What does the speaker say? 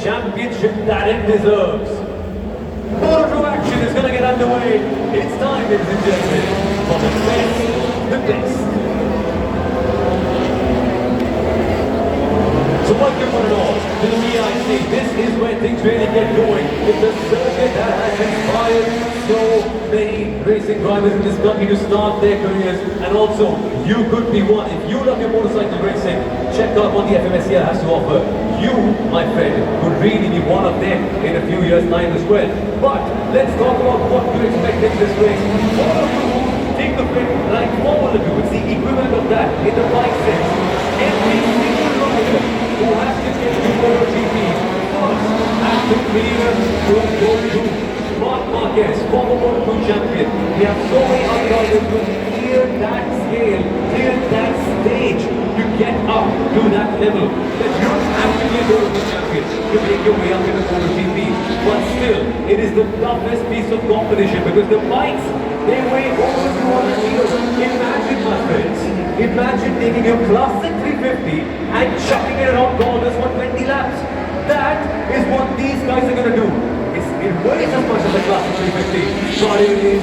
championship that it deserves. Moto2 action is going to get underway. It's time, ladies and gentlemen, for the best. So welcome one and all to the VIC. This is where things really get going. It's a circuit that has inspired so many racing drivers in this country to start their careers, and also you could be one. If you love your motorcycle racing, check out what the FMSCL has to offer. You, my friend, could really be one of them in a few years' time as well. But let's talk about what to expect in this race. Moto2, think of it like Formula 2. It's the equivalent of that in the bike sense. Every single rider who has to get to MotoGP first has to clear Moto2. Marc Marquez, former Moto2 champion. We have so many other riders who clear that scale, clear that stage to get up to that level. That you don't have to be a Moto2 champion to make your way up in the MotoGP. But still, it is the toughest piece of competition because the bikes, they weigh over 200 kilos. Imagine, my friends, imagine taking your classic 350 and chucking it around corners for 20 laps. That is what these guys are going to do. It weighs as much as a classic 350, but it is